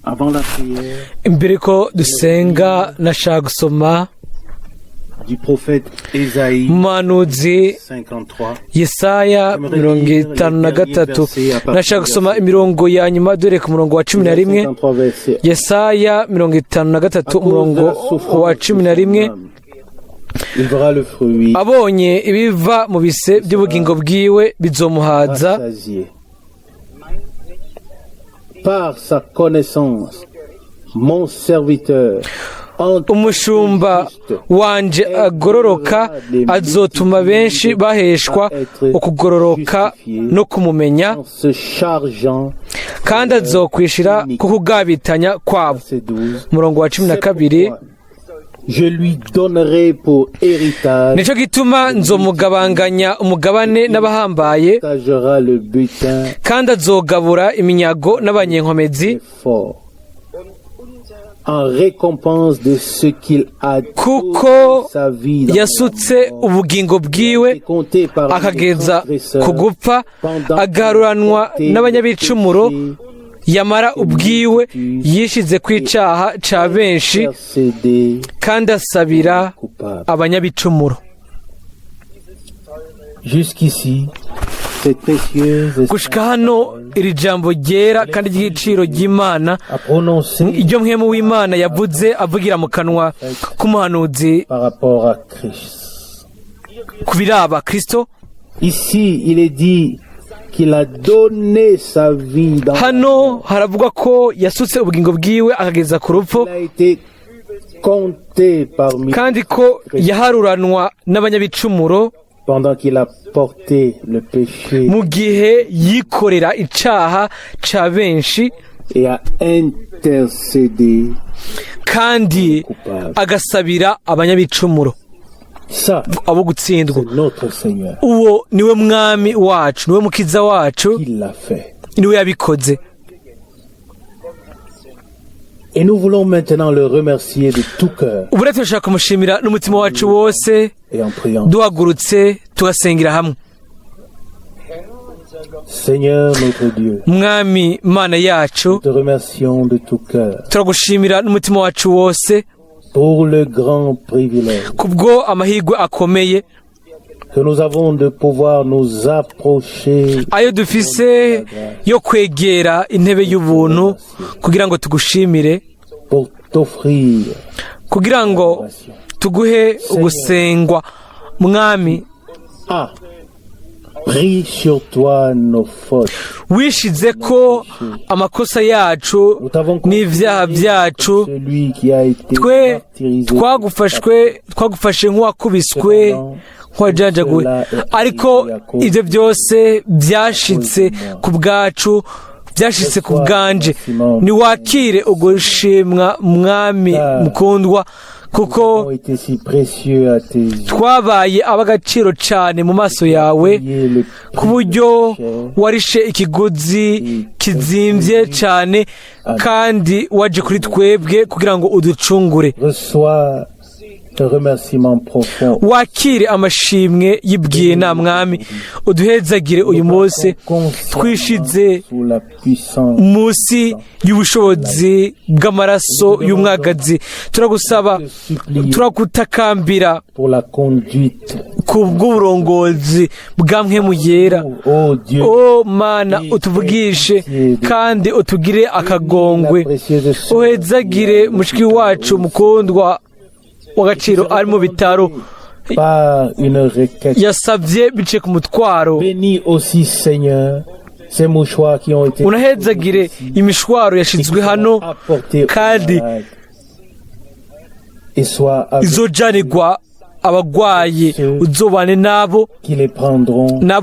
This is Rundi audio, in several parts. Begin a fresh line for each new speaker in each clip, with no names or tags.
Avant la prière,
imbere ko dusenga nashaka gusoma
du prophète Isaïe
umuhanuzi
53.
Yesaya 53. Nashaka gusoma imirongo ya nyuma dore ku murongo wa 11. Yesaya 53 umurongo wa 11.
Il verra le fruit.
Abonye ibiva mu bise by'ubugingo bwiwe bizomuhaza.
Par sa connaissance, mon serviteur
umushumba wanje agororoka azotuma benshi baheshwa ukugororoka no kumumenya kandi azokwishira ku kugabitanya kwabo. Murongo wa 12.
Je lui donnerai pour héritage.
Nico gituma nzomugabanganya umugabane n'abahambaye kandi azogabura iminyago n'abanyenkomezi
en récompense de ce qu'il a
kuko yasutse ubugingo bwiwe akageza kugupfa agaruranwa n'abanyabicumuro yamara ubwiwe yishize kwicaha ca benshi kandi asabira abanyabicumuro.
Jusqu'ici
gushika hano iri jambo ryera kandi ry'igiciro ry'Imana iryo mwemu w'Imana yavuze avugira mu kanwa k'umuhanuzi kubiraba Kristo.
Ici il est dit qu'il a donné sa vie dans
hano haravugwa ko yasutse ubugingo bwiwe akageza ku rupfu kandi ko yaharuranwa n'abanyabicumuro
pendant qu'il a porté le péché
mu gihe yikorera icaha ca benshi
et a intercédé
kandi agasabira abanyabicumuro abo gutsindwa. Uwo niwe mwami wacu, niwe mukiza wacu, niwe yabikoze.
Et nous voulons maintenant le remercier de tout cœur.
Ubu rero turashaka kumushimira n'umutima wacu wose duhagurutse tugasengera hamwe.
Seigneur notre Dieu,
Mwami Mana yacu,
nous te remercions de tout cœur
turagushimira n'umutima wacu wose
pour le grand privilège
kubwo amahirwe akomeye
que nous avons de pouvoir nous approcher
ayo dufise yo kwegera intebe y'ubuntu kugira ngo tugushimire,
pour t'offrir
kugira ngo tuguhe ugusengwa. Mwami,
pris sur toi nos fautes,
wishize ko amakosa yacu n'ivyaha vyacu, twe twagufashe nk'uwakubiswe nk'uwajanjaguwe, ariko ivyo byose byashitse ku bwacu, byashitse ku bwanje. Niwakire ugushimwa Mwami mukundwa, kuko twabaye ab'agaciro cyane mu maso yawe, ku buryo warishe ikiguzi kizimvye cyane kandi waje kuri twebwe kugira ngo uducungure. Wakire amashimwe yibwiye na Mwami, uduhezagire uyu munsi twishize munsi y'ubushobozi bw'amaraso y'umwagazi. Turagusaba, turagutakambira kubw'uburongozi bwa mpwemu yera. O Mana, utuvugishe kandi utugire akagongwe, uhezagire mushiki wacu mukundwa w'agaciro ari mu bitaro, yasavye bice ku mutwaro. Unahezagire imishwaro yashizwe hano kandi izojanirwa abagwaye, uzobane nabo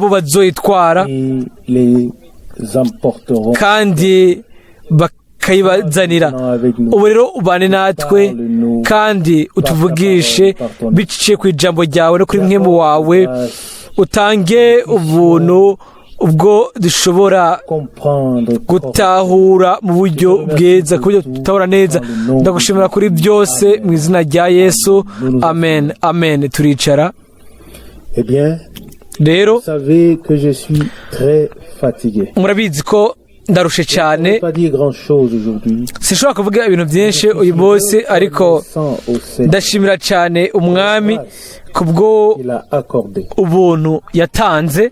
bazoyitwara kandi bakayibazanira. Ubu rero ubane natwe kandi utuvugishe biciye ku ijambo ryawe no kuri mwemu wawe, utange ubuntu ubwo dushobora gutahura mu buryo bwiza, ku buryo tutahura neza. Ndagushimira kuri byose mu izina rya Yesu, amen. Amen. Turicara.
Eh bien,
rero
vous savez que je suis très fatigué.
Murabizi ko ndarushe cyane sinshobora kuvuga ibintu byinshi uyu munsi ariko ndashimira cyane umwami kubwo ubuntu yatanze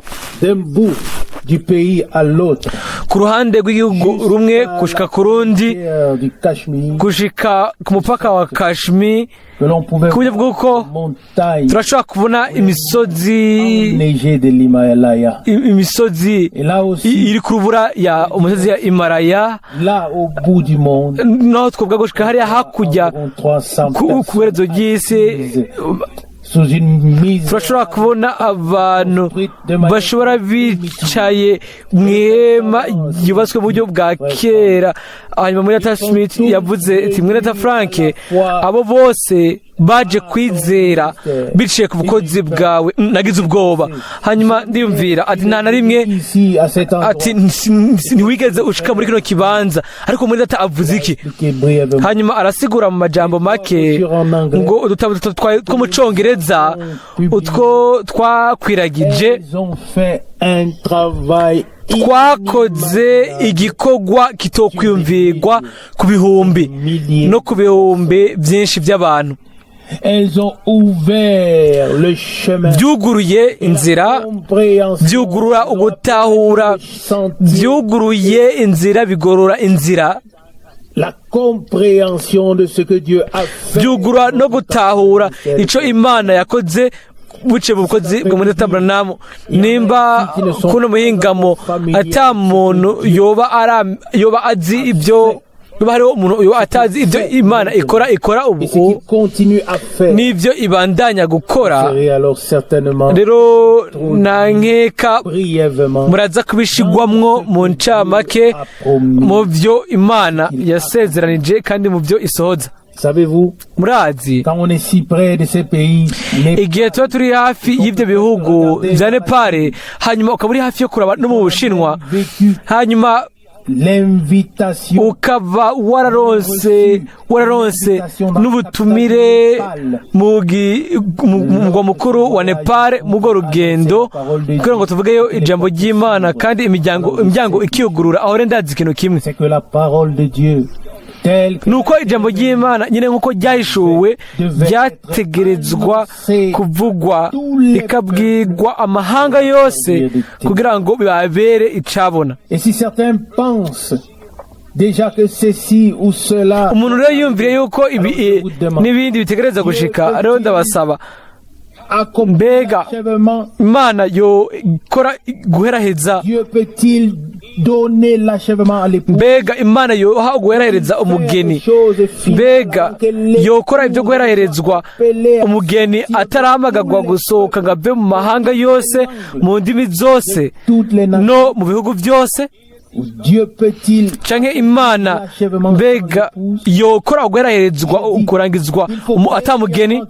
ku ruhande rw'igihugu rumwe gushika ku rundi gushika ku mupaka wa Kashmir ku buryo bw'uko turashobora kubona imisozi iri ku rubura ya umusozi ya Himalaya naho twavuga gushika hariya hakurya ku iherezo ry'isi turashobora kubona abantu bashobora bicaye mu ihema ryubatswe mu buryo bwa kera. Hanyuma Mwene Data Smith yavuze ati Mwene Data Frank abo bose baje kwizera biciye ku bukozi bwawe nagize ubwoba. Hanyuma ndiyumvira ati nta na rimwe ati ntiwigeze ushika muri kino kibanza ariko Mwene Data avuze iki. Hanyuma arasigura mu majambo make ngo udutabo two mu Congereza utwo twakwiragije twakoze igikorwa kitokwiyumvirwa ku bihumbi no ku bihumbi byinshi by'abantu. Byuguruye inzira, byugurura ugutahura, byuguruye inzira, bigorora inzira, byugurura no gutahura ico Imana yakoze buce mu bukozi bwa Mwene Data Branham. Nimba kuno muhingamo ata muntu yoba azi ibyo hariho umuntu atazi ibyo Imana ikora ubu n'ibyo ibandanya gukora, rero nankeka muraza kubishigwamwo mu ncamake mu byo Imana yasezeranije kandi mu byo isohoza. Murazi igihe tuba turi hafi y'ibyo bihugu bya Nepal, hanyuma ukaba uri hafi yo kuraba no mu Bushinwa, hanyuma ukaba wararonse n'ubutumire mu mugwa mukuru wa Nepal mugo rugendo kugira ngo tuvugeyo ijambo ry'Imana kandi imiryango ikiyugurura. Aho ndazi ikintu kimwe, nuko ijambo ry'Imana nyine nk'uko ryahishuwe ryategerezwa kuvugwa rikabwirwa amahanga yose kugira ngo bibabere icabona. Umuntu rero yumvire yuko ibi n'ibindi bitegereza gushika, rero ndabasaba mbega Imana yo kora guheraheza, mbega Imana yo ha guherahereza umugeni, mbega yo kora ibyo guheraherezwa umugeni atarahamagagwa gusohoka ngo ave mu mahanga yose mu ndimi zose no mu bihugu byose? Canke Imana mbega yokora guheraherezwa ukurangizwa atamugeni?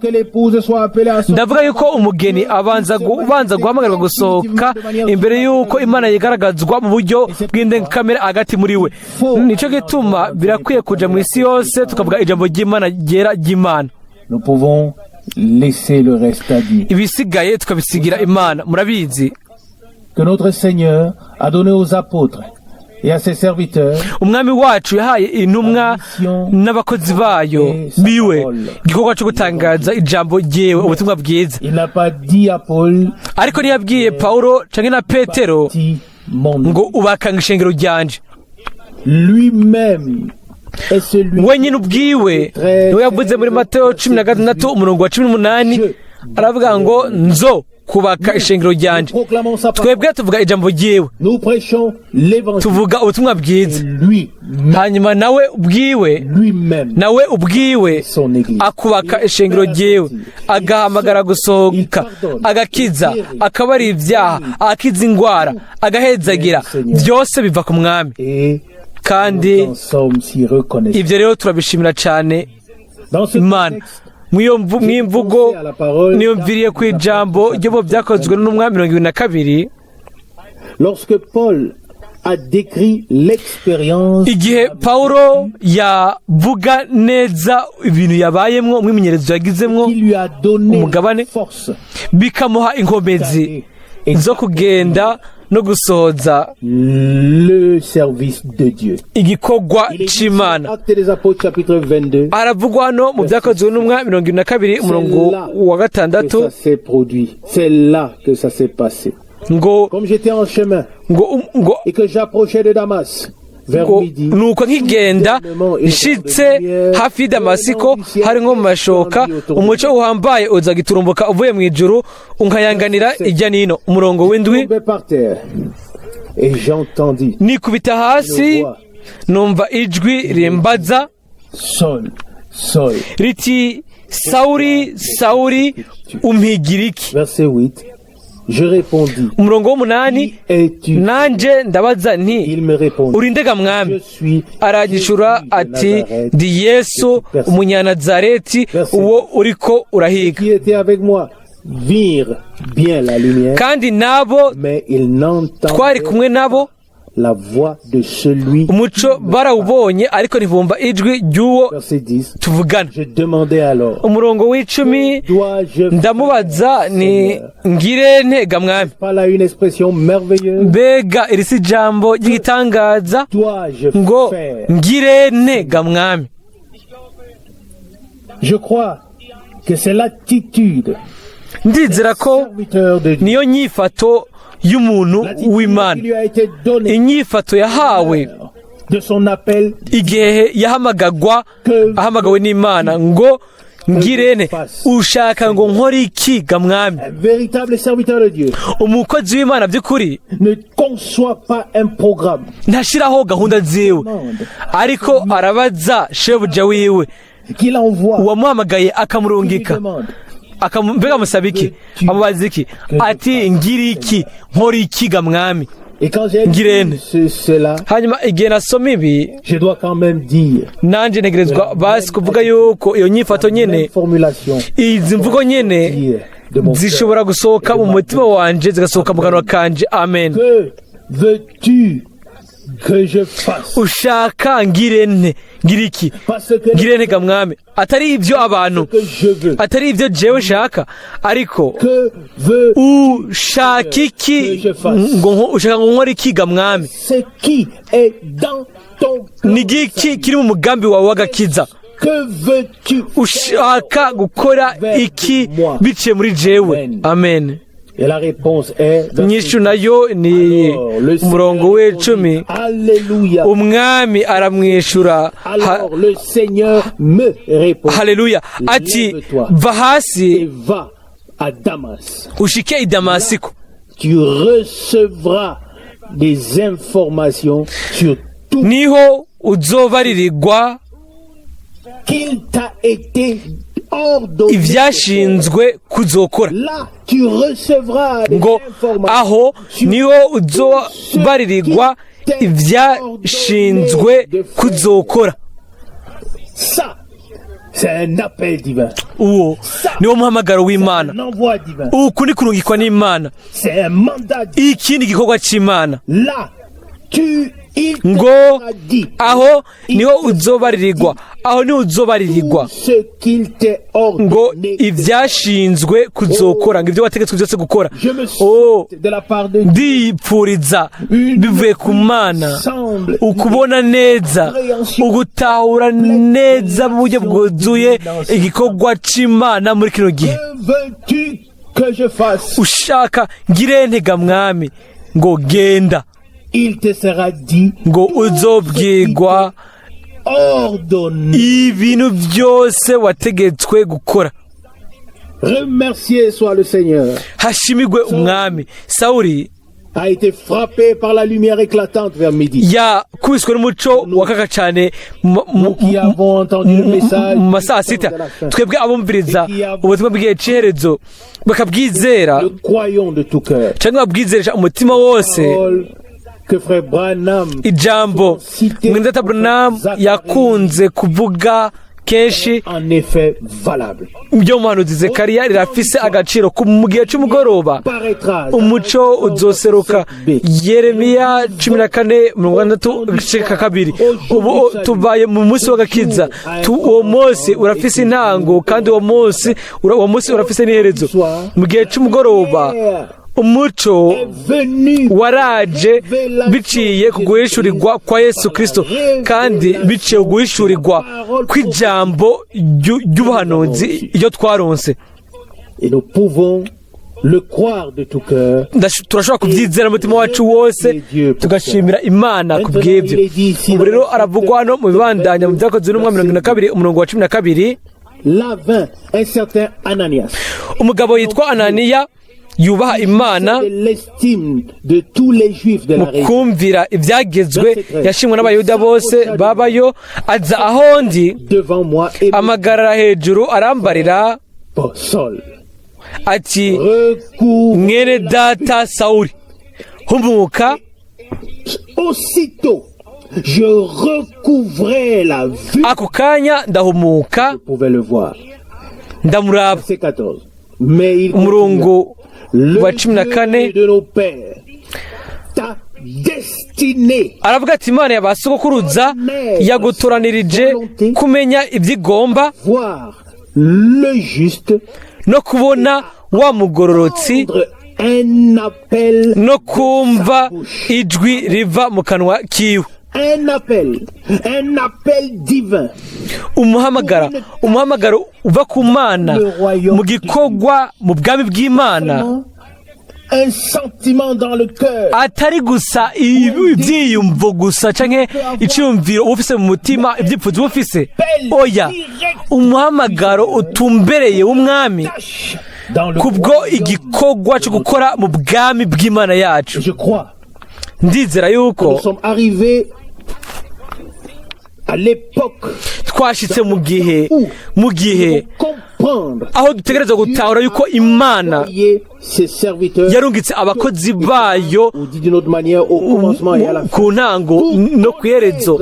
Ndavuga yuko umugeni abanza guhamagarwa gusohoka imbere yuko Imana yigaragazwa mu buryo bw'indengakamere hagati muri we. Nico gituma birakwiye kuja mu isi yose tukavuga ijambo ry'Imana ryera ry'Imana. Ibisigaye tukabisigira Imana. Murabizi
que notre Seigneur a donné aux apôtres et à ses serviteurs,
umwami wacu yahaye intumwa n'abakozi bayo biwe igikorwa cyo gutangaza ijambo ryewe, ubutumwa bwiza. Ariko ntiyabwiye Paulo canke na Petero ngo ubakanga ishengero ryanje. Wenyine ubwiwe niwe yavuze muri Mateyo 16:18 aravuga ngo nzo kubaka ishengero ryanje. Twebwe tuvuga ijambo ryewe, tuvuga ubutumwa bwiza, hanyuma nawe ubwiwe akubaka ishengero ryewe, agahamagara gusohoka, agakiza, akabara ibyaha, akiza ingwara, agahezagira. Byose biva ku mwami, kandi ibyo rero turabishimira cyane Imana. Mwimvugo niyumviriye ku ijambo ryo byakozwe n'umwami 22. Igihe Paulo yavuga neza ibintu yabayemwo, umwimenyerezo yagizemwo umugabane, bikamuha inkomezi zo kugenda no gusohoza
le service de Dieu.
igikorwa c'Imana.
Actes des Apôtres chapitre 22.
Aravugwa hano mu byakozwe n'umwa 22 umurongo wa gatandatu.
Ça s'est produit. C'est là que ça s'est passé.
Ngo
Comme j'étais en chemin et que j'approchais de Damas vers midi.
nuko nkigenda nshitse hafi y'Damasiko hari nko mu mashoka umuco uhambaye uza giturumbuka uvuye mu ijuru unkayanganira ijya nino. Umurongo w'indwi,
Et j'entendis
nikubita hasi numva ijwi rimbaza
Saul,
riti Sauli, Sauli, umpigira iki?
Verset 8. Je répondis.
Umurongo w'umunani, nanje ndabaza nti
Il me répondit.
urindega mwami? Aragishura ati ndi Yesu umunyanazareti uwo uriko urahiga.
Qui était avec moi virent bien la lumière,
Kandi nabo
mais ils n'entendaient
twari kumwe nabo
la voix de celui.
umuco barawubonye ariko ntibumva ijwi ry'uwo
Verset 10.
tuvugana.
Je demandais alors.
Umurongo w'icumi,
Dois-je
ndamubaza ni ngire ntega mwami?
pas là une expression merveilleuse?
Mbega iri si ijambo ry'igitangaza
Dois-je
ngo
faire?
ngire ntega mwami?
Je crois que c'est l'attitude
Ndizera ko
serviteur de Dieu.
niyo nyifato y'umuntu
L'attitude
w'Imana,
qui lui a été donnée
inyifato yahawe
de son appel.
igihe ahamagawe n'Imana ngo ngirene ushaka ngo nkore iki ga mwami?
Un véritable serviteur de Dieu
Umukozi w'Imana by'ukuri
ne conçoit pas un programme.
ntashiraho gahunda ziwe, ariko arabaza shebuja wiwe
Qu'il envoie.
uwamuhamagaye akamurungika. Mbega amusaba iki? Amubaza iki? Ati ngiri iki, nkora iki ga mwami?
Et quand j'ai dit cela,
Hanyuma igihe nasoma ibi
je dois quand même dire
nanje ntegerezwa basi kuvuga yuko iyo nyifato nyene,
formulation
izi mvugo nyene zishobora gusohoka mu mutima wanje zigasohoka mu kanwa kanje. Amen.
Que veux-tu que je fasse?
Ushaka ngirene ngiriki? Ngirene ga mwami? Atari ibyo abantu, atari ibyo jewe shaka, ariko ushaka iki? Ngo ushaka ngo nkore iki ga mwami?
Ce qui est dans ton
Ni giki kiri mu mugambi wawe w'agakiza?
Que veux-tu?
Ushaka gukora iki biciye muri jewe? Amen.
Et la réponse est
Nyishu nayo ni umurongo w'icumi.
Alléluia.
Umwami aramwishura.
Alors le Seigneur me répond.
Haleluya. Ati va hasi
Et va à Damas.
ushike i Damasiko.
Tu recevras des informations sur tout
Niho uzobaririrwa
qu'il t'a été ordonné.
ivyashinzwe kuzokora.
Là, tu recevras des
Ngo
informations
aho niho uzobaririrwa ivyashinzwe kuzokora.
Ça, c'est un appel divin.
Uwo niwo muhamagaro w'Imana.
Un envoi divin.
Uku ni kurungikwa n'Imana.
C'est un mandat divin.
Iki ni igikorwa c'Imana.
Là, il
Ngo
t'a dit
aho niho uzobaririrwa, aho niho uzobaririrwa
ce qu'il t'est
ngo
ordonné.
ivyashinzwe kuzokora, ngo ivyo wategetswe vyose gukora.
Je me souhaite de la part de Dieu
ndipfuriza bivuye ku Mana ukubona neza, ugutahura neza mu buryo bwuzuye igikorwa c'Imana muri kino gihe.
Que veux-tu que je fasse?
Ushaka ngire ntega mwami? Ngo genda.
Il te sera dit
Ngo uzobwirwa
ordonné.
ibintu byose wategetswe gukora.
Remercié soit le Seigneur.
Hashimigwe umwami. Sauli
A été frappé par la lumière éclatante vers midi.
yakubiswe n'umuco wakaka cyane
Nous qui avons entendu le message
mu masaha sita. Twebwe abumviriza ubutumwa bw'igihe cy'iherezo bakabwizera
nous croyons de tout cœur.
cyangwa babwizeresha umutima wose
Que frère Branham
ijambo Mwene Data Branham yakunze kuvuga kenshi
en effet valable.
ibyo umuhanuzi Zekariya rirafise agaciro mu gihe cy'umugoroba. Umuco uzoseruka. Yeremiya 14:62. Ubu tubaye mu munsi w'agakiza. Uwo munsi urafise intango kandi uwo munsi urafise n'iherezo. Mu gihe cy'umugoroba umuco waraje biciye ku guhishurirwa kwa Yesu Kristo, kandi biciye ku guhishurirwa kw'ijambo ry'ubuhanuzi iyo twaronse. Turashobora kubyizera umutima wacu wose, tugashimira Imana ku bw'ibyo. Ubu rero aravugwa hano mu bibandanya mu byakozwe n'umwami 22 umurongo wa 12. Umugabo yitwa Ananiya yubaha Imana mu kumvira ibyagezwe, yashimwe n'abayuda bose babayo. Aza aho ndi, amagarara hejuru arambarira ati, mwene data Sawuli, humuka. Ako kanya ndahumuka ndamuraba. Umurongo wa 14 aravuga ati, Imana y'abasogokuruza yagutoranirije kumenya iby'igomba no kubona wa mugororotsi no kumva ijwi riva mu kanwa kiwe. Umuhamagaro uva ku Mana mu gikorwa mu bwami bw'Imana, atari gusa ibyiyumvo gusa canke iciyumviro ufise mu mutima, ibyipfuzo ufise. Oya, umuhamagaro utumbereye w'umwami kubwo igikorwa cyo gukora mu bwami bw'Imana yacu. Ndizera yuko twashitse mu gihe aho dutegereza gutahura yuko Imana yarungitse abakozi bayo ku ntango no ku iherezo,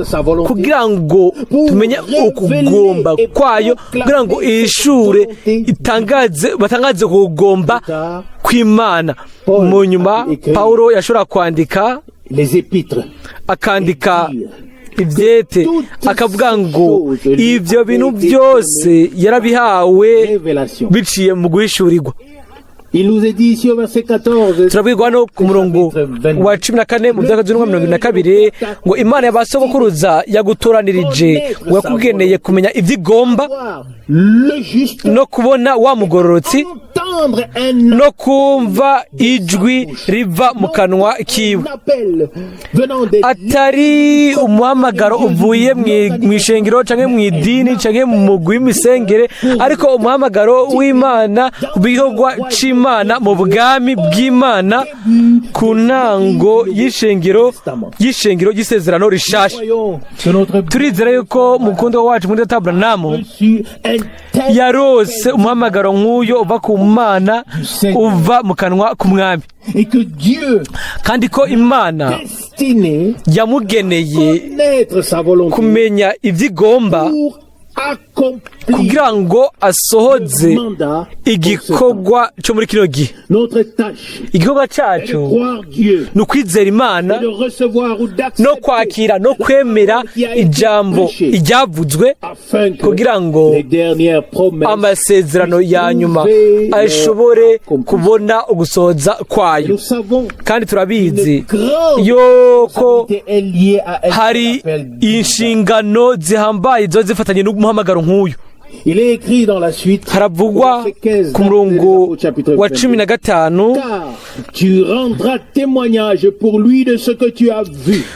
kugira ngo tumenye ukugomba kwayo, kugira ngo ihishure batangaze kugomba kw'Imana. Mu nyuma Pawulo yashobora kwandika, akandika ibyete, akavuga ngo ibyo bintu byose yarabihawe biciye mu guhishurirwa. Turabwirwa hano ku murongo wa 14 mu byakozwe n'umwami 22 ngo Imana y'abasogokuruza yagutoranirije, ngo yakugeneye kumenya iby'igomba no kubona wa mugororotsi no kumva ijwi riva mu kanwa kiwe. Atari umuhamagaro uvuye mu ishengero canke mu idini canke mu mugwi w'imisengere, ariko umuhamagaro w'Imana, bikorwa c'Imana mu bwami bw'Imana ku ntango y'ishengero y'isezerano rishasha. Turizera yuko mukundo wacu Mwene Data Branham yarose umuhamagaro nk'uyo uva ku Mana, uva mu kanwa k'umwami, kandi ko Imana yamugeneye kumenya iby'igomba kugira ngo asohoze igikorwa cyo muri kino gihe. Igikorwa cyacu ni ukwizera Imana no kwakira no kwemera ijambo iryavuzwe, kugira ngo amasezerano ya nyuma ashobore kubona ugusohoza kwayo. Kandi turabizi yuko hari inshingano zihambaye zo zifatanye n'umuhamagaro nk'uyu. Haravugwa ku murongo wa 15,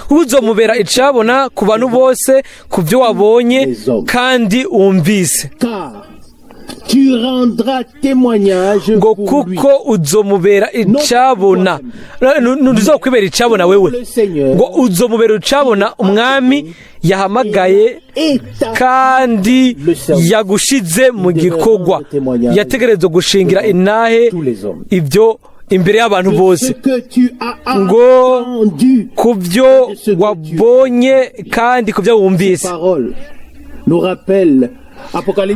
uzomubera icabona ku bantu bose ku byo wabonye kandi wumvise. Ngo kuko uzomubera icabona, ntuzokwibera icabona wewe, ngo uzomubera icabona umwami yahamagaye kandi yagushize mu gikorwa, yategerezwa gushingira inahe ibyo imbere y'abantu bose, ngo kubyo wabonye kandi kubyo wumvise.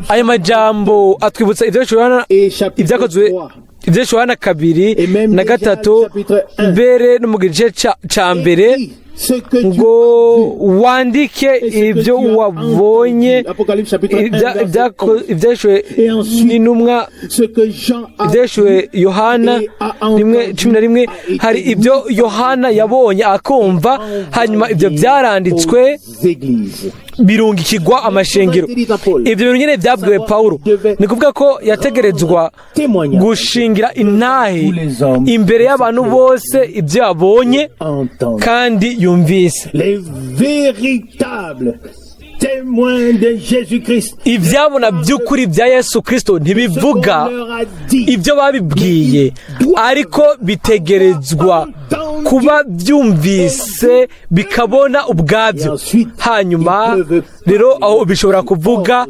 Aya majambo atwibutsa ibyakozwe Yohana 2:3 mbere no mu gice ca mbere ngo wandike ibyo wabonye ibyashuwe n'intumwa ibyashuwe Yohana 1:11 hari ibyo Yohana yabonye akumva hanyuma ibyo byaranditswe birungikirwa amashengero. Ibyo bintu nyine byabwiwe Pawulo, ni kuvuga ko yategerezwa gushingira intahe imbere y'abantu bose ibyo yabonye kandi yumvise. Ibyabona by'ukuri bya Yesu Kristo ntibivuga ibyo babibwiye, ariko bitegerezwa kuba byumvise bikabona ubwabyo. Hanyuma rero aho bishobora kuvuga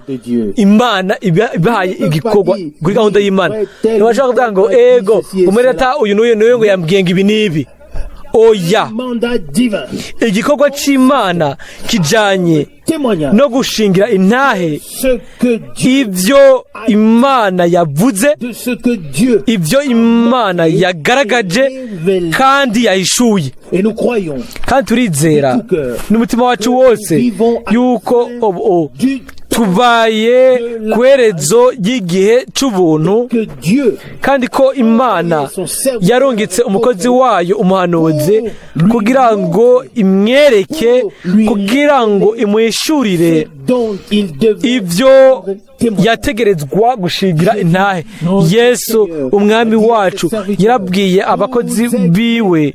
Imana ibahaye igikorwa kuri gahunda y'Imana. Ntibashaka kuvuga ngo ego Mwene Data uyu n'uyu ngo yambwiye ngo ibi n'ibi. Oya, igikorwa cy'Imana kijanye no gushingira intahe ibyo Imana yavuze, ibyo Imana yagaragaje kandi yahishuye. Kandi turizera n'umutima wacu wose yuko tubaye kwerezo y'igihe cy'ubuntu, kandi ko Imana yarungitse umukozi wayo umuhanuzi kugira ngo imwereke, kugira ngo imwishurire ibyo yategerezwa gushingira intahe. Yesu umwami wacu yarabwiye abakozi biwe,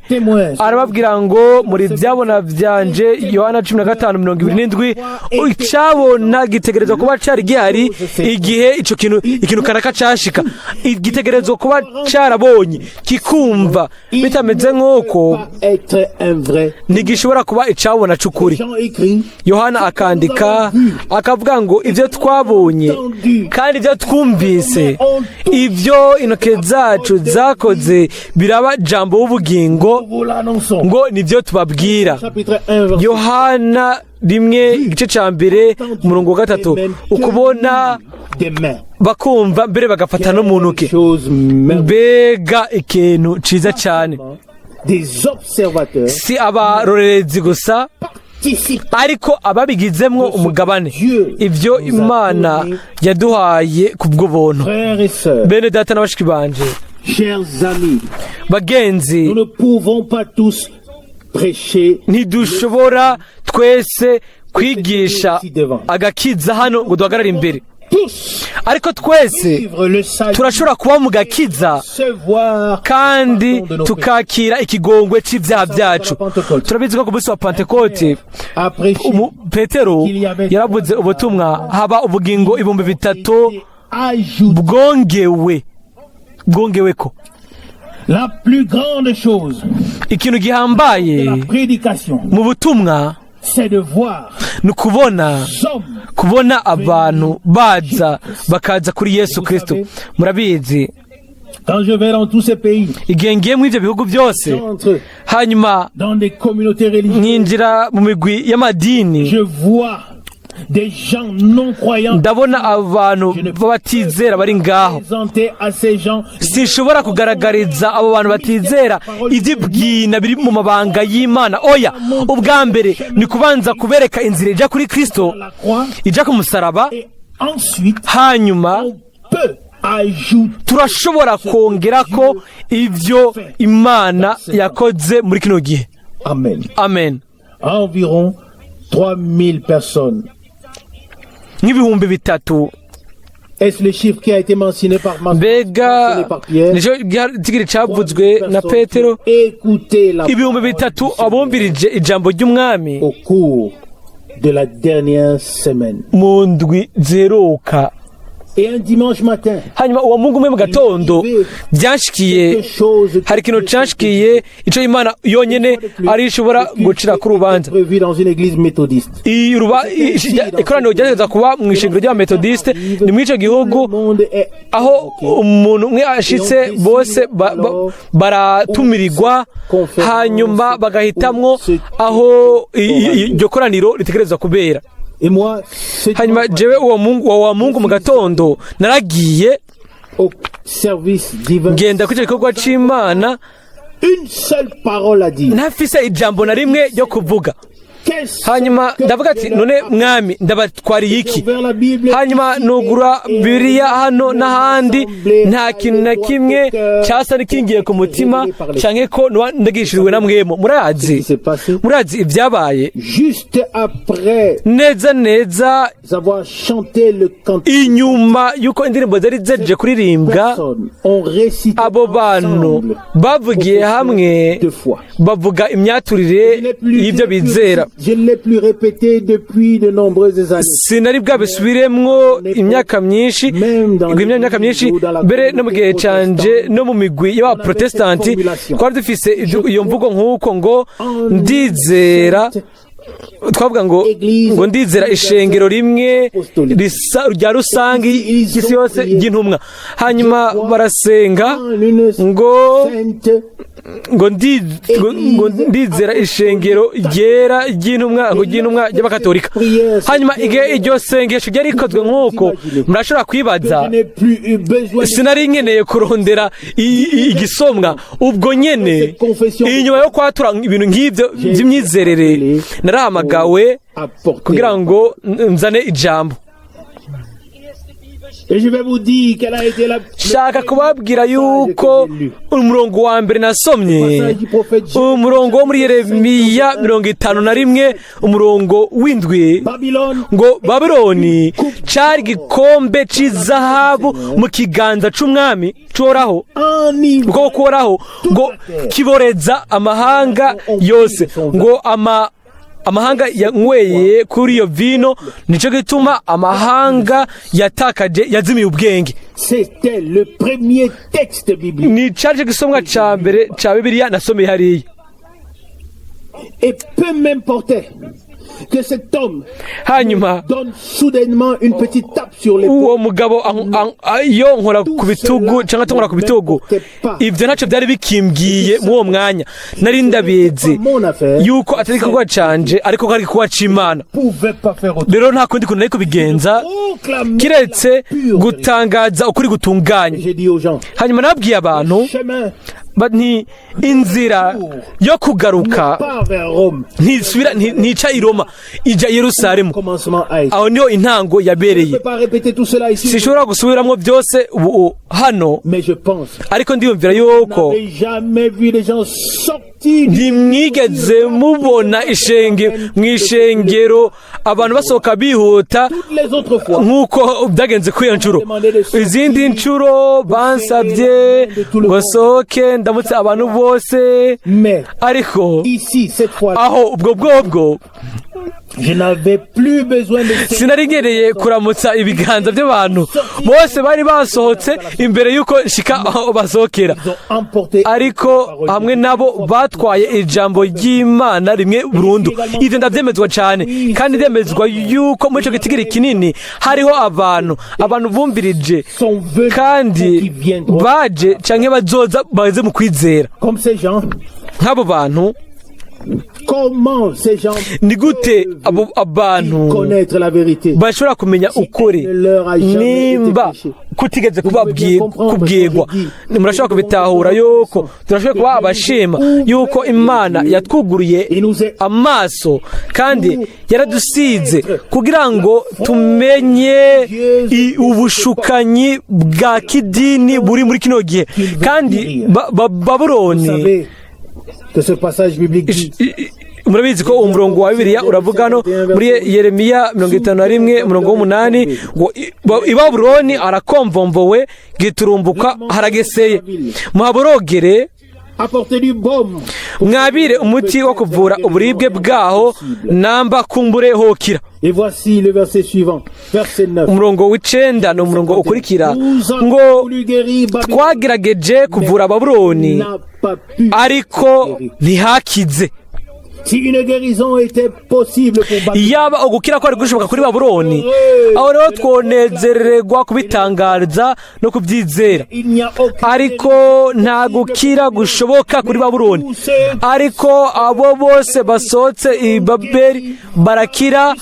arababwira ngo muri byabona byanje Yohana 15:27 icyabona gitegerezwa kuba cyari gihari igihe ico ikintu kanaka cashika, gitegerezwa kuba cyarabonye kikumva bitameze nk'uko ntigishobora kuba icabona c'ukuri. Yohana akandika akavuga ngo ibyo twabonye kandi ibyo twumvise, ibyo intoke zacu zakoze biraba jambo w'ubugingo, ngo nibyo tubabwira. Yohana 1:3 ukubona bakumva mbere bagafata no mu ntoke. Mbega ikintu ciza cyane, si abarorerezi gusa ariko ababigizemwo umugabane. Ibyo Imana yaduhaye kubw'ubuntu. Bene data n'abashiki banje, bagenzi, ntidushobora twese kwigisha agakiza hano ngo duhagarare imbere, ariko twese turashobora kuba mu gakiza kandi tukakira ikigongwe cy'ibyaha byacu. Turabizi ko ku munsi wa Pentekote Petero yaravuze ubutumwa, haba ubugingo 3,000 bwongewe ko. Ikintu gihambaye mu butumwa ni kubona abantu bakaza kuri Yesu Kristo. Murabizi igihe ngiye mu ibyo bihugu byose, hanyuma nkinjira mu migwi y'amadini, ndabona abantu batizera bari ngaho. Sinshobora kugaragariza abo bantu batizera iby'ibwina biri mu mabanga y'Imana. Oya, ubwa mbere ni kubanza kubereka inzira ijya kuri Kristo, ijya ku musaraba, hanyuma turashobora kongera ko ibyo Imana yakoze muri kino gihe. Amen.
Environ 3000 personnes.
Nk'ibihumbi 3.
Est-ce le chiffre qui a été mentionné par
Mbega nico gihari cyavuzwe na Petero? Ibihumbi 3 abumvirije ijambo ry'Umwami
au cours de la dernière semaine.
Mu ndwi zeruka.
Et un dimanche matin,
hanyuma uwo mungu umwe mu gatondo byanshikiye, hari ikintu canshikiye ico Imana yonyene ari ishobora gucira ku rubanza. Ikoraniro ryageza kuba mu ishengero ry'Abametodiste, ni muri ico gihugu aho umuntu umwe ashitse bose baratumirirwa, hanyuma bagahitamwo aho iryo koraniro ritegerezwa kubera. Hanyuma jewe uwo mungu mu gatondo naragiye ngenda kuri ico gikorwa c'Imana,
une seule parole à dire.
ntafise ijambo na rimwe ryo kuvuga. Hanyuma ndavuga ati none mwami ndabatwariye iki? Hanyuma nugura Bibiliya hano n'ahandi nta kintu na kimwe cyasa nikingiye ku mutima canke ko ndagishiriwe na mwemo. Murazi ibyabaye neza inyuma yuko indirimbo zari zeje kuririmbwa, abo bantu bavugiye hamwe bavuga imyaturire y'ibyo bizera.
Je ne l'ai plus répété depuis de nombreuses années.
Sinari bwabisubiremwo imyaka myinshi, mbere no mu gihe canje no mu migwi y'abaprotestanti twari dufise iyo mvugo nk'uko ngo ndizera, twavuga ngo ndizera ishengero rimwe rya rusange y'isi yose ry'intumwa. Hanyuma barasenga ngo ndizera ishengero ryera ry'intumwa ry'abakatolika. Hanyuma igihe iryo sengesho ryari rikozwe nk'uko, murashobora kwibaza sinari nkeneye kurondera igisomwa ubwo nyene. Inyuma yo kwatura ibintu nk'ibyo by'imyizerere narahamagawe kugira ngo nzane ijambo. Shaka kubabwira yuko umurongo wa mbere nasomye, umurongo wo muri Yeremiya 51 umurongo w'indwi, ngo Babiloni cari igikombe c'izahabu mu kiganza c'umwami coraho, bwo koraho, ngo kiboreza amahanga yose, ngo amahanga yanyweye kuri iyo vino, nico gituma amahanga yatakaje yazimiye ubwenge.
C'était le premier texte biblique.
Ni cyaje gisomwa ca mbere ca Bibiliya nasomeye hariya.
Et peu m'importait que cet homme donne soudainement une petite tape sur l'épaule.
Uwo mugabo yo nkora ku bitugu cyangwa tongora ku bitugu, ivyo ntacyo byari bikimbwiye mu uwo mwanya. Nari ndabizi yuko atari kugwa canje ariko kari kuwa c'Imana. Rero nta kundi kuntu ariko bigenza kiretse gutangaza ukuri gutunganye. Hanyuma nabwiye abantu nti inzira yo kugaruka ntica i Roma ija i Yerusalemu, aho niho intango yabereye. Sishobora gusubiramwo byose ubu hano, ariko ndiyumvira yuko ntimwigeze mubona mw'ishengero abantu basohoka bihuta nk'uko byagenze kuri iyo nshuro. Izindi nshuro bansabye ngo sohoke ndamutse abantu bose, ariko aho ubwo bwobwo sinari nkeneye kuramutsa ibiganza by'abantu bose bari basohotse imbere y'uko nshika aho basohokera, ariko hamwe nabo batwaye ijambo ry'Imana rimwe burundu. Ivyo ndavyemezwa cyane, kandi ndemezwa yuko muri ico gitigiri kinini hariho abantu bumvirije kandi baje canke bazoza bageze mu kwizera. Nk'abo bantu ni gute abo abantu bashobora kumenya ukuri nimba kutigeze kubwirwa? Murashobora kubitahura yuko turashobora kuba abashima yuko Imana yatwuguriye amaso kandi yaradusize kugira ngo tumenye ubushukanyi bwa kidini buri muri kino gihe. Kandi Babuloni, murabizi ko umurongo wa Bibiliya uravuga no muri Yeremiya 51 umurongo w'umunani ngo i Babuloni arakomvombowe giturumbuka harageseye, muhaborogere mwabire umuti wo kuvura uburibwe bwaho namba kumbure hokira. Umurongo w'icenda no umurongo ukurikira ngo twagerageje kuvura Babuloni ariko ntihakize. Yaba ugukira ko ari gushoboka kuri Babuloni, aho rero twonezererwa kubitangaza no kubyizera, ariko nta gukira gushoboka kuri Babuloni. Ariko abo bose basohotse i Babeli barakira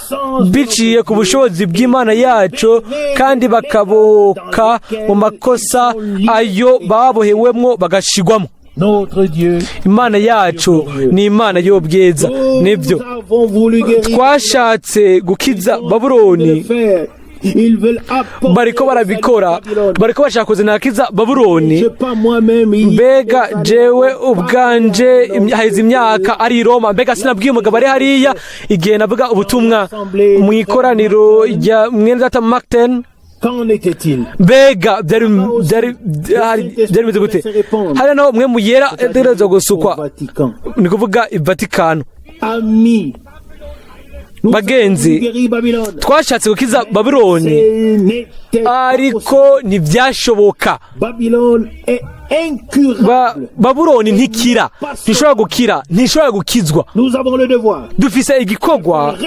biciye ku bushobozi bw'Imana yacu, kandi bakabohoka mu makosa ayo babohewemwo bagashigwamo. imana yacu ni imana y'ubwiza. nibyo twashatse gukiza Babuloni, bariko barabikora, bariko bashaka kuzana akiza Babuloni. mbega jewe ubwanje haheze imyaka ari i Roma, mbega sinabwiye umugabo ari hariya igihe navuga ubutumwa mu ikoraniro rya Mwene Data Martin. mbega byari bimeze gute? hari naho mwe muyera ategerezwa gusukwa, ni kuvuga i Vatikano. bagenzi, twashatse gukiza Babuloni ariko ntibyashoboka. Babuloni ntikira, ntishobora gukira, ntishobora gukizwa. dufise igikorwa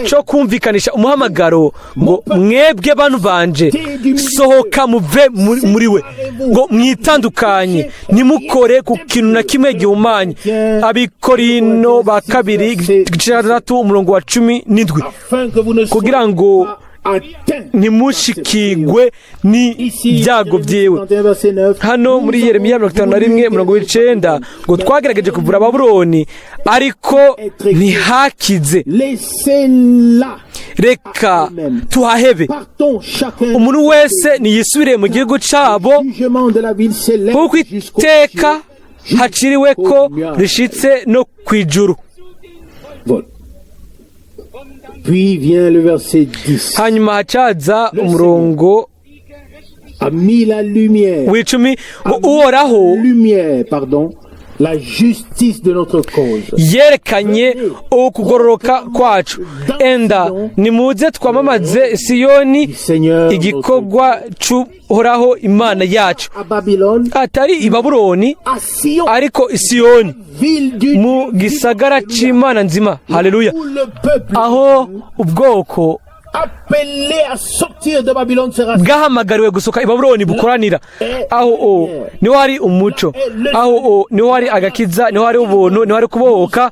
cyo kumvikanisha umuhamagaro ngo mwebwe bantu banje, sohoka muve muri we, ngo mwitandukanye, nimukore ku kintu na kimwe gihumanye. Abikorino ba kabiri igice cya 17 kugira ngo ntimushikigwe n'ibyago byewe. hano muri Yeremiya 51:9 ngo twagerageje kuvura Babuloni ariko ntihakize. reka tuhahebe, umuntu wese niyisubire mu gihugu cyabo, kuko iteka haciriwe ko rishitse no kwijuru.
Puis vient le verset 10.
hanyuma hacaza umurongo w'icumi, uhoraho
la justice de notre cause,
yerekanye ukugororoka kwacu. enda nimuze twamamaze Siyoni igikorwa cy'uhoraho imana yacu. atari i Babuloni ariko i Siyoni, mu gisagara cy'Imana nzima. haleluya! aho ubwoko bwahamagariwe gusohoka i Babuloni bukoranira. aho niho hari umuco, aho niho hari agakiza, niho hari ubuntu, niho hari kubohoka,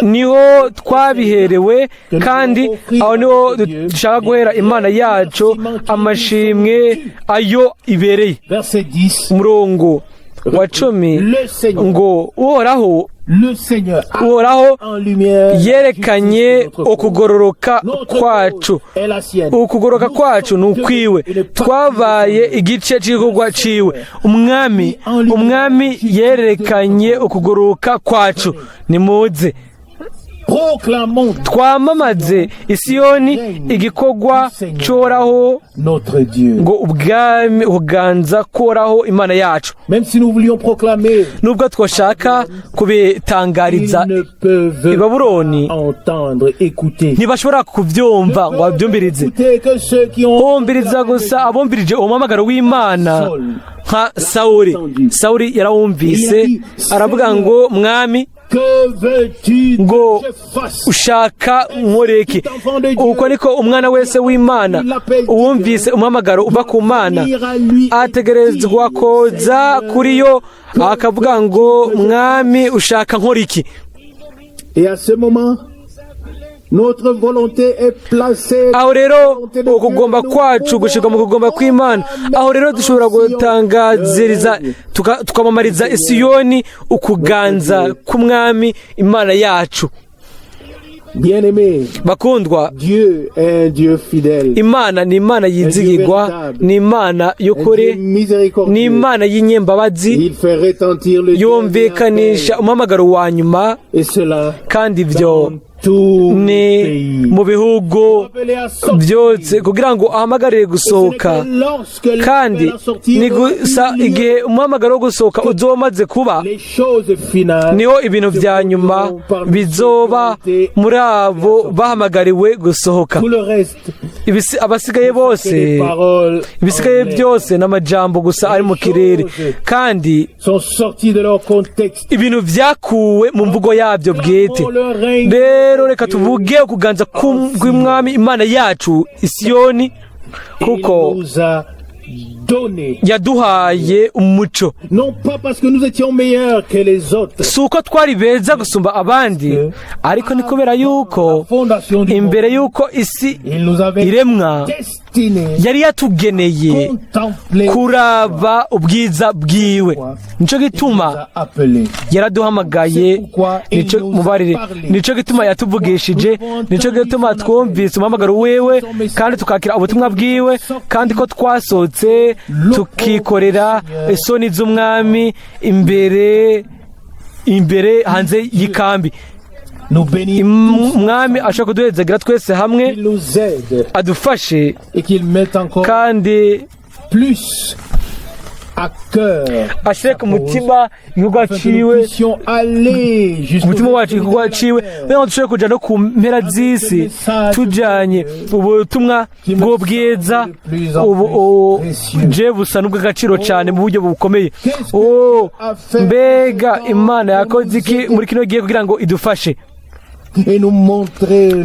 niho twabiherewe, kandi aho niho dushaka guhera imana yacu amashimwe ayo ibereye. umurongo wa 10 ngo uhoraho yerekanye ukugororoka kwacu. ukugororoka kwacu ni ukwiwe, twabaye igice cy'igikorwa ciwe. umwami yerekanye ukugororoka kwacu. nimuze twamamaze i Siyoni igikorwa cy'uhoraho, ngo ubwami buganza koraho imana yacu. nubwo twashaka kubitangariza i Babuloni, ntibashobora kubyumva ngo babyumvirize. bumviriza gusa abumvirije umuhamagaro w'Imana, nka Sawuli yarawumvise, aravuga ngo mwami, ngo ushaka nkoreki. uko niko umwana wese w'Imana uwumvise umuhamagaro uva ku Mana ategerezwa koza kuri yo, akavuga ngo mwami ushaka nkoreki. aho rero ukugomba kwacu gushirwa mu kugomba kw'Imana. aho rero dushobora gutangaziriza tukamamariza i Siyoni ukuganza k'umwami imana yacu. bakundwa, Imana ni Imana yizigirwa, ni Imana y'ukuri, ni Imana y'inyembabazi, yumvikanisha umuhamagaro wa nyuma, kandi ibyo ni mu bihugu byose kugira ngo ahamagarire gusohoka. kandi ni gusa igihe umuhamagaro wo gusohoka uzomaze kuba, niho ibintu bya nyuma bizoba muri abo bahamagariwe gusohoka. abasigaye bose, ibisigaye byose n'amajambo gusa ari mu kirere, kandi ibintu byakuwe mu mvugo yabyo bwite. rero reka tuvuge ukuganza kw'umwami imana yacu i Siyoni, kuko yaduhaye umuco, si uko twari beza gusumba abandi, ariko ni kubera yuko imbere yuko isi iremwa yari yatugeneye kuraba ubwiza bwiwe. Nico gituma yaraduhamagaye, nico gituma yatuvugishije, nico gituma twumvise umuhamagaro wewe kandi tukakira ubutumwa bwiwe, kandi ko twasohotse tukikorera isoni z'umwami imbere hanze y'ikambi. Mwami ashaka kuduhezagira twese hamwe, adufashe kandi ashire ku mutima igikorwa ciwe, umutima wacu igikorwa ciwe, kugira ngo dushobore kuja no ku mpera z'isi tujanye ubutumwa bwo bwiza je busa n'ubw'agaciro cane mu buryo bukomeye. Mbega Imana yakoze iki muri kino gihe kugira ngo idufashe,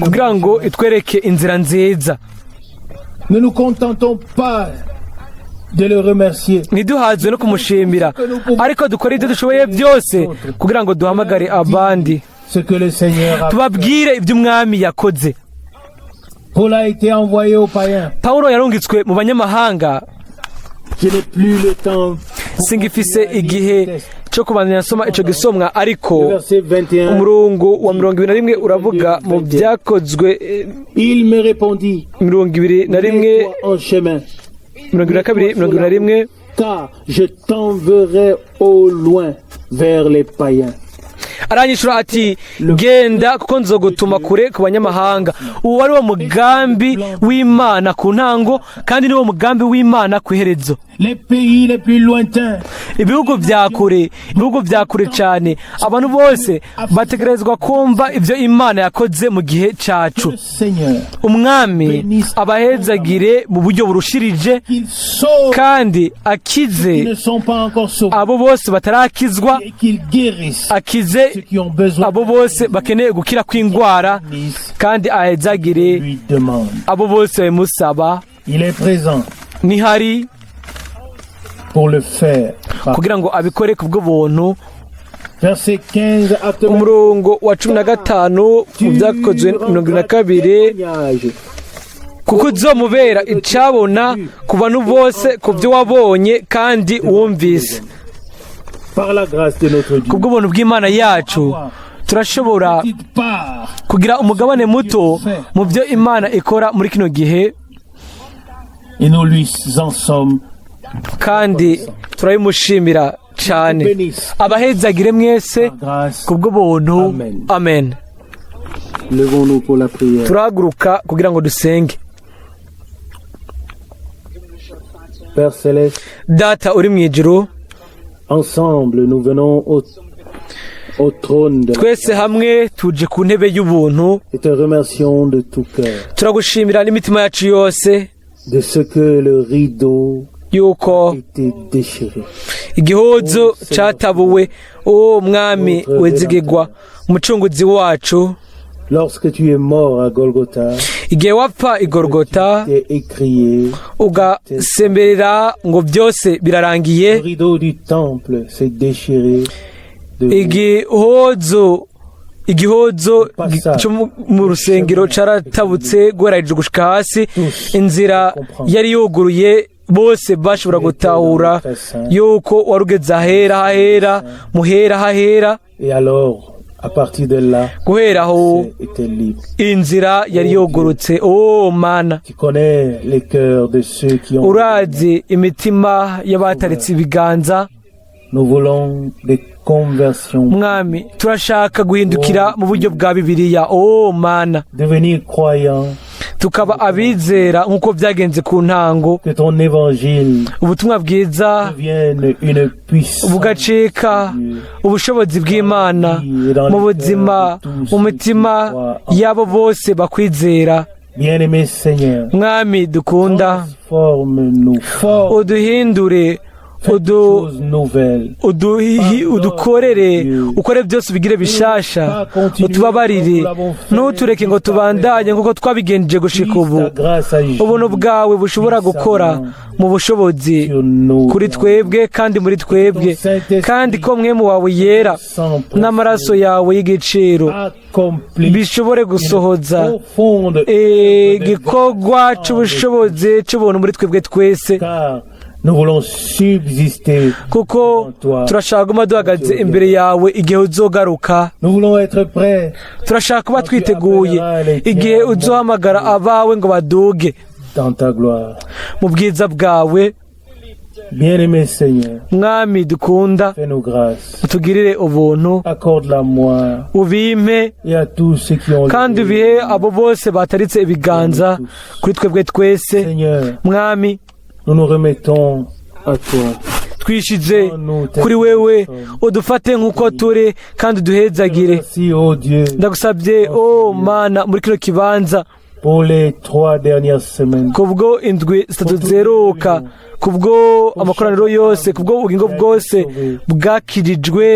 kugira ngo itwereke inzira nziza. Ntiduhazwe no kumushimira, ariko dukora ibyo dushoboye byose kugira ngo duhamagare abandi, tubabwire ibyo umwami yakoze. Pawulo yarungitswe mu banyamahanga. Singifise igihe cyo kubandanya nsoma ico gisomwa, ariko umurongo wa 21 uravuga mu byakozwe 21
car je t'enverrai au loin vers les païens.
Aranyishura ati genda kuko nzogutuma kure ku banyamahanga. Uwo wari wo mugambi w'Imana ku ntango, kandi ni wo mugambi w'Imana ku iherezo. Ibihugu vya kure cyane, abantu bose bategerezwa kumva ivyo Imana yakoze mu gihe cacu. Umwami abahezagire mu buryo burushirije, kandi akize abo bose batarakizwa, akize abo bose bakeneye gukira kw'ingwara, kandi ahezagire abo bose bamusaba. Nihari kugira ngo abikore kubwo buntu. Umurongo wa 15 mu byakozwe 22, kuko uzomubera icabona ku bantu bose ku byo wabonye kandi wumvise. Kubwo buntu bw'Imana yacu turashobora kugira umugabane muto mu byo Imana ikora muri kino gihe, kandi turabimushimira cyane. Abahezagire mwese kubwo buntu. Amen. Turahaguruka kugira ngo dusenge. Data uri mu ijuru,
ensemble nous venons au trône de
twese hamwe tuje ku ntebe y'ubuntu.
Et te remercions de tout cœur.
Turagushimira n'imitima yacu yose
de ce que le rideau
yuko igihozo cyatabuwe. O Mwami wezigegwa, umucunguzi wacu,
lorsque tu es mort à Golgotha,
igihe wapfa i Golgotha ugasemberera ngo byose birarangiye,
le rideau du temple s'est déchiré. Igihozo cyo mu rusengero caratabutse guhera gushika hasi. Inzira yari yuguruye, bose bashobora gutahura yuko warugeze ahera muhera hahera. Et alors, à partir de là,
guhera aho inzira yari yugurutse. Oh Mana, urazi imitima y'abataritse ibiganza.
Nous voulons des conversions.
Mwami, turashaka guhindukira mu buryo bwa Bibiliya. Oh Mana,
devenir croyant,
tukaba abizera nk'uko byagenze ku ntango.
Que ton évangile,
ubutumwa bwiza
devienne une puissance,
bugacika ubushobozi bw'Imana mu buzima, mu mitima yabo bose bakwizera.
Bien-aimé Seigneur,
Mwami dukunda, uduhindure udukorere ukore byose ubigire bishasha utubabarire ntutureke ngo tubandanye nk'uko twabigenjeje gushika ubu ubuntu bwawe bushobora gukora mu bushobozi kuri twebwe kandi muri twebwe kandi ko mwemu wawe yera n'amaraso yawe y'igiciro bishobore gusohoza igikorwa cy'ubushobozi cy'ubuntu muri twebwe twese kuko turashaka guma duhagaze imbere yawe igihe uzogaruka turashaka kuba twiteguye igihe uzohamagara abawe ngo baduge mu bwiza bwawe mwami dukunda utugirire ubuntu ubimpe kandi ubihe abo bose bataritse ibiganza kuri twebwe twese mwami twishize kuri wewe udufate nk'uko turi kandi uduhezagire ndagusabye mana muri kino kibanza kubwo indwi zitatu zeruka kubwo amakoraniro yose kubwo ubugingo bwose bwakirijwe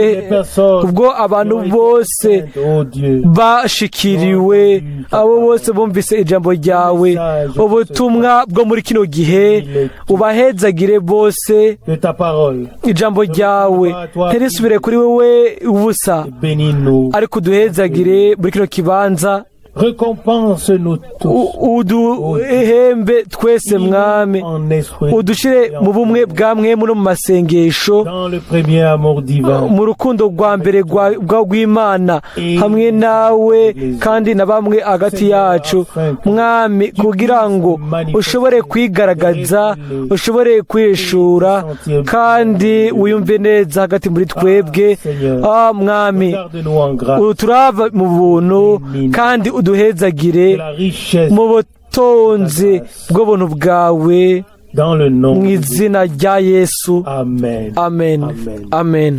kubwo abantu bose bashikiriwe abo bose bumvise ijambo ryawe ubutumwa bwo muri kino gihe ubahezagire bose ijambo ryawe ntirisubire kuri wewe ubusa ariko uduhezagire muri kino kibanza uduhembe twese mwami udushire mu bumwe bwa mwemu no mu masengesho mu rukundo rwa mbere rw'Imana hamwe nawe kandi na bamwe hagati yacu mwami kugira ngo ushobore kwigaragaza ushobore kwishura kandi wiyumve neza hagati muri twebwe mwami turava mu buntu kandi uduhezagire mu butonzi bw'ubuntu bwawe mu izina rya Yesu amen amen